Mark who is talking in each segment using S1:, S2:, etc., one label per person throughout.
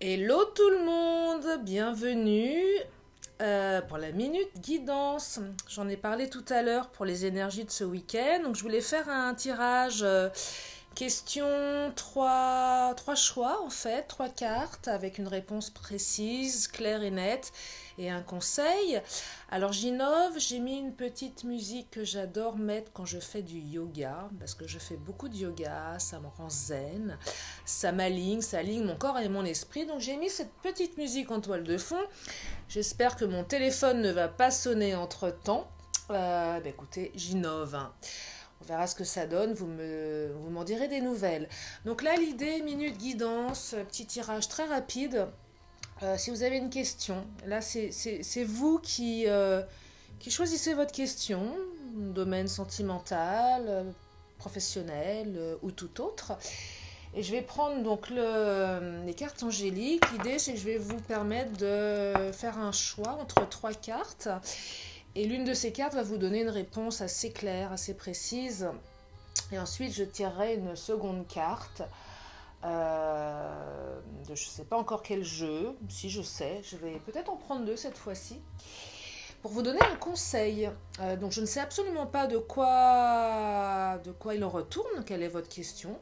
S1: Hello tout le monde, bienvenue pour la minute guidance. J'en ai parlé tout à l'heure pour les énergies de ce week-end. Donc je voulais faire un tirage question, trois choix en fait, trois cartes avec une réponse précise, claire et nette et un conseil. Alors j'innove, j'ai mis une petite musique que j'adore mettre quand je fais du yoga parce que je fais beaucoup de yoga, ça me rend zen, ça aligne mon corps et mon esprit. Donc j'ai mis cette petite musique en toile de fond. J'espère que mon téléphone ne va pas sonner entre temps. Écoutez, j'innove, hein. On verra ce que ça donne, vous m'en direz des nouvelles. Donc là, l'idée, minute guidance, petit tirage très rapide. Si vous avez une question, là, c'est vous qui choisissez votre question, domaine sentimental, professionnel ou tout autre. Et je vais prendre donc les cartes angéliques. L'idée, c'est que je vais vous permettre de faire un choix entre trois cartes. Et l'une de ces cartes va vous donner une réponse assez claire, assez précise. Et ensuite, je tirerai une seconde carte de je ne sais pas encore quel jeu. Si je sais, je vais peut-être en prendre deux cette fois-ci. Pour vous donner un conseil. Donc, je ne sais absolument pas de quoi il en retourne, quelle est votre question.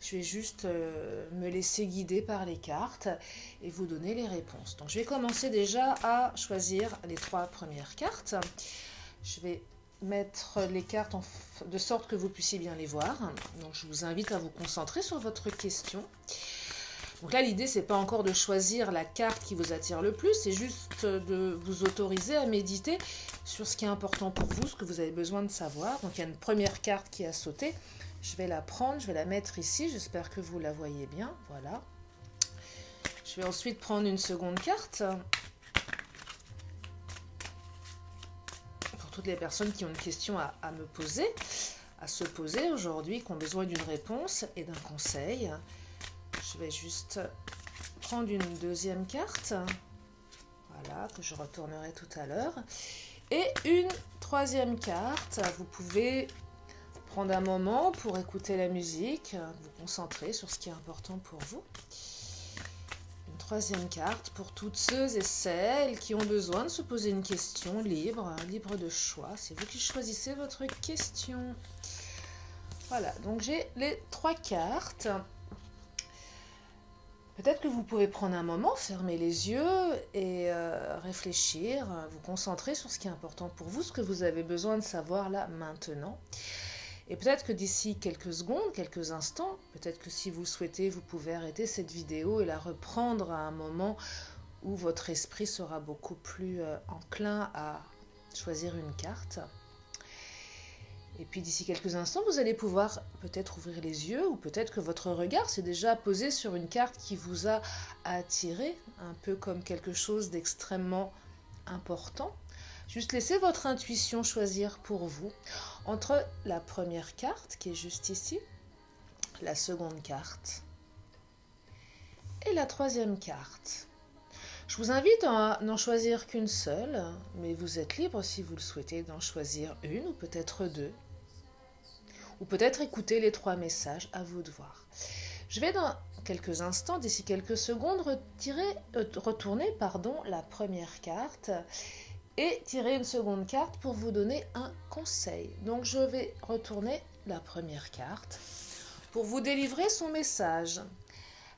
S1: Je vais juste me laisser guider par les cartes et vous donner les réponses. Donc, je vais commencer déjà à choisir les trois premières cartes. Je vais mettre les cartes de sorte que vous puissiez bien les voir. Donc, je vous invite à vous concentrer sur votre question. Donc là, l'idée, c'est pas encore de choisir la carte qui vous attire le plus, c'est juste de vous autoriser à méditer sur ce qui est important pour vous, ce que vous avez besoin de savoir. Donc, il y a une première carte qui a sauté. Je vais la prendre, je vais la mettre ici. J'espère que vous la voyez bien. Voilà. Je vais ensuite prendre une seconde carte. Pour toutes les personnes qui ont une question à me poser, à se poser aujourd'hui, qui ont besoin d'une réponse et d'un conseil. Je vais juste prendre une deuxième carte. Voilà, que je retournerai tout à l'heure. Et une troisième carte. Vous pouvez prendre un moment pour écouter la musique, vous concentrer sur ce qui est important pour vous. Une troisième carte pour toutes ceux et celles qui ont besoin de se poser une question libre de choix. C'est vous qui choisissez votre question. Voilà, donc j'ai les trois cartes. Peut-être que vous pouvez prendre un moment, fermer les yeux et réfléchir, vous concentrer sur ce qui est important pour vous, ce que vous avez besoin de savoir là maintenant. Et peut-être que d'ici quelques secondes, quelques instants, peut-être que si vous le souhaitez, vous pouvez arrêter cette vidéo et la reprendre à un moment où votre esprit sera beaucoup plus enclin à choisir une carte. Et puis d'ici quelques instants, vous allez pouvoir peut-être ouvrir les yeux ou peut-être que votre regard s'est déjà posé sur une carte qui vous a attiré, un peu comme quelque chose d'extrêmement important. Juste laissez votre intuition choisir pour vous entre la première carte qui est juste ici, la seconde carte et la troisième carte. Je vous invite à n'en choisir qu'une seule, mais vous êtes libre si vous le souhaitez d'en choisir une ou peut-être deux. Ou peut-être écouter les trois messages, à vous de voir. Je vais dans quelques instants, d'ici quelques secondes, retourner la première carte et tirer une seconde carte pour vous donner un conseil. Donc je vais retourner la première carte pour vous délivrer son message.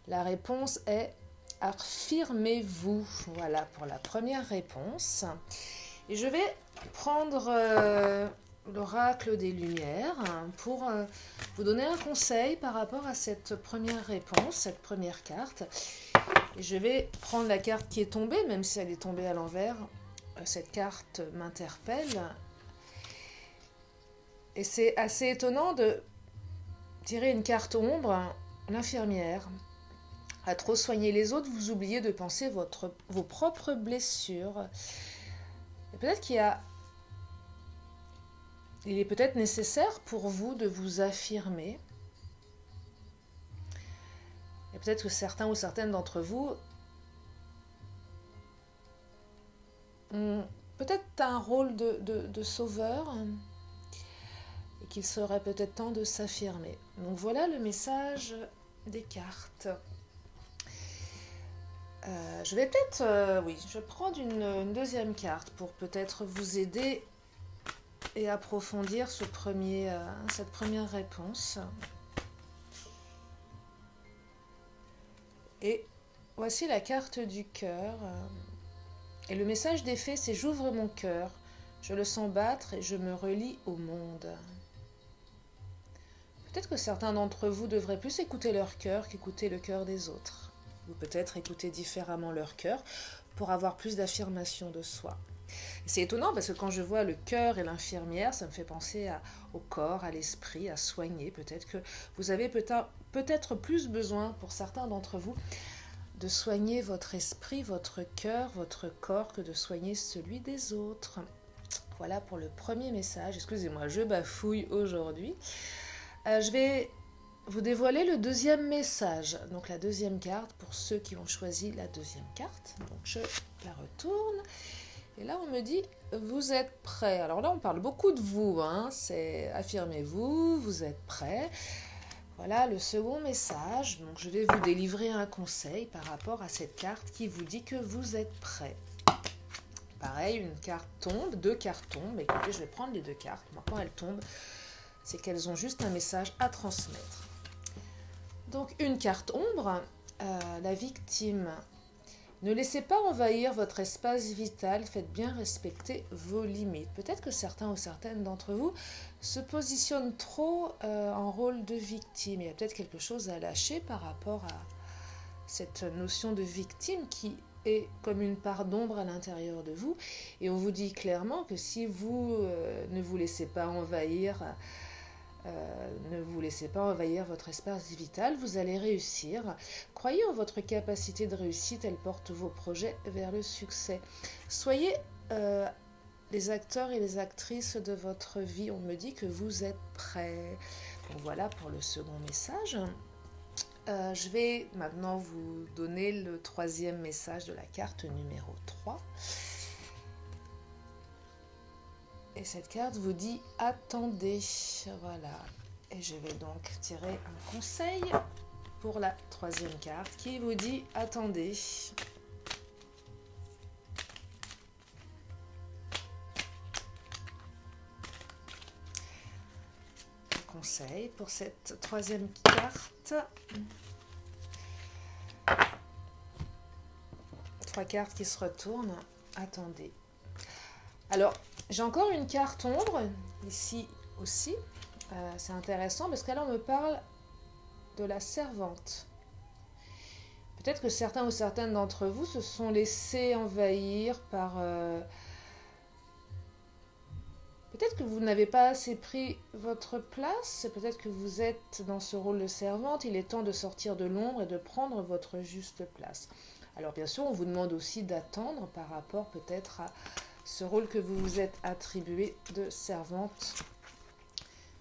S1: La réponse est « Affirmez-vous ». Voilà pour la première réponse. Et je vais prendre l'oracle des Lumières pour vous donner un conseil par rapport à cette première réponse, cette première carte. Et je vais prendre la carte qui est tombée, même si elle est tombée à l'envers. Cette carte m'interpelle. Et c'est assez étonnant de tirer une carte ombre, l'infirmière. À trop soigner les autres, vous oubliez de penser vos propres blessures. Et peut-être il est peut-être nécessaire pour vous de vous affirmer. Et peut-être que certains ou certaines d'entre vous ont peut-être un rôle de sauveur et qu'il serait peut-être temps de s'affirmer. Donc voilà le message des cartes. Je vais peut-être, oui, je vais prendre une deuxième carte pour peut-être vous aider et approfondir cette première réponse. Et voici la carte du cœur. Et le message des fées, c'est: j'ouvre mon cœur, je le sens battre et je me relie au monde. Peut-être que certains d'entre vous devraient plus écouter leur cœur qu'écouter le cœur des autres. Ou peut-être écouter différemment leur cœur pour avoir plus d'affirmation de soi. C'est étonnant parce que quand je vois le cœur et l'infirmière, ça me fait penser au corps, à l'esprit, à soigner. Peut-être que vous avez peut-être plus besoin, pour certains d'entre vous, de soigner votre esprit, votre cœur, votre corps, que de soigner celui des autres. Voilà pour le premier message. Excusez-moi, je bafouille aujourd'hui. Je vais vous dévoiler le deuxième message. Donc la deuxième carte pour ceux qui ont choisi la deuxième carte. Donc je la retourne. Et là, on me dit: vous êtes prêts. Alors là, on parle beaucoup de vous. C'est affirmez-vous, vous êtes prêts. Voilà le second message. Donc je vais vous délivrer un conseil par rapport à cette carte qui vous dit que vous êtes prêts. Pareil, une carte tombe, deux cartes tombent. Écoutez, je vais prendre les deux cartes. Quand elles tombent, c'est qu'elles ont juste un message à transmettre. Donc une carte ombre, la victime. Ne laissez pas envahir votre espace vital, faites bien respecter vos limites. Peut-être que certains ou certaines d'entre vous se positionnent trop en rôle de victime. Il y a peut-être quelque chose à lâcher par rapport à cette notion de victime qui est comme une part d'ombre à l'intérieur de vous. Et on vous dit clairement que si vous ne vous laissez pas envahir votre espace vital, vous allez réussir. Croyez en votre capacité de réussite, elle porte vos projets vers le succès. Soyez les acteurs et les actrices de votre vie. On me dit que vous êtes prêts. Donc voilà pour le second message. Je vais maintenant vous donner le troisième message de la carte numéro 3. Et cette carte vous dit « Attendez ». Voilà. Et je vais donc tirer un conseil pour la troisième carte qui vous dit « Attendez ». Conseil pour cette troisième carte. Trois cartes qui se retournent. Attendez. Alors, j'ai encore une carte ombre, ici aussi. C'est intéressant parce qu'elle me parle de la servante. Peut-être que certains ou certaines d'entre vous se sont laissés envahir par... Peut-être que vous n'avez pas assez pris votre place, peut-être que vous êtes dans ce rôle de servante. Il est temps de sortir de l'ombre et de prendre votre juste place. Alors bien sûr, on vous demande aussi d'attendre par rapport peut-être à ce rôle que vous vous êtes attribué de servante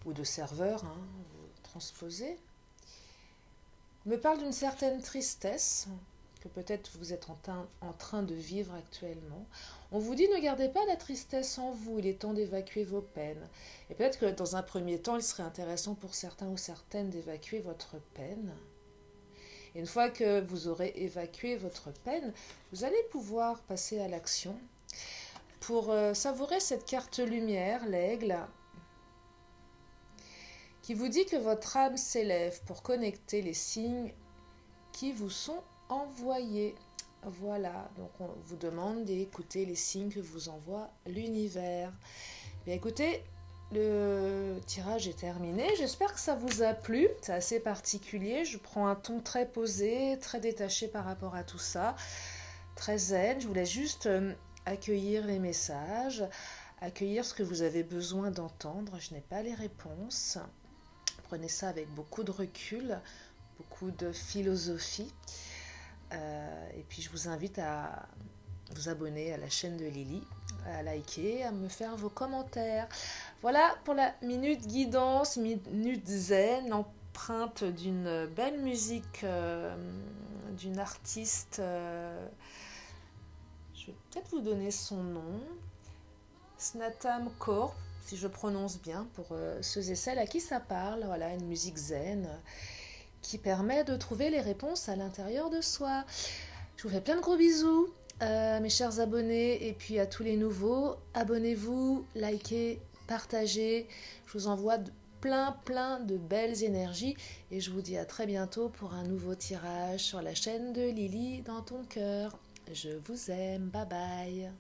S1: ou de serveur, vous transposez. On me parle d'une certaine tristesse que peut-être vous êtes en train de vivre actuellement. On vous dit: ne gardez pas la tristesse en vous, il est temps d'évacuer vos peines. Et peut-être que dans un premier temps, il serait intéressant pour certains ou certaines d'évacuer votre peine. Et une fois que vous aurez évacué votre peine, vous allez pouvoir passer à l'action pour savourer cette carte lumière, l'aigle, qui vous dit que votre âme s'élève pour connecter les signes qui vous sont envoyés. Voilà, donc on vous demande d'écouter les signes que vous envoie l'univers. Bien écoutez, le tirage est terminé. J'espère que ça vous a plu. C'est assez particulier. Je prends un ton très posé, très détaché par rapport à tout ça. Très zen. Je voulais juste accueillir les messages, accueillir ce que vous avez besoin d'entendre. Je n'ai pas les réponses. Prenez ça avec beaucoup de recul, beaucoup de philosophie. Et puis je vous invite à vous abonner à la chaîne de Lily, à liker, à me faire vos commentaires. Voilà pour la minute guidance, minute zen, empreinte d'une belle musique, d'une artiste. Je vais peut-être vous donner son nom. Snatam Kaur, si je prononce bien, pour ceux et celles à qui ça parle. Voilà, une musique zen qui permet de trouver les réponses à l'intérieur de soi. Je vous fais plein de gros bisous, mes chers abonnés, et puis à tous les nouveaux. Abonnez-vous, likez, partagez. Je vous envoie plein de belles énergies et je vous dis à très bientôt pour un nouveau tirage sur la chaîne de Lily dans ton cœur. Je vous aime, bye bye.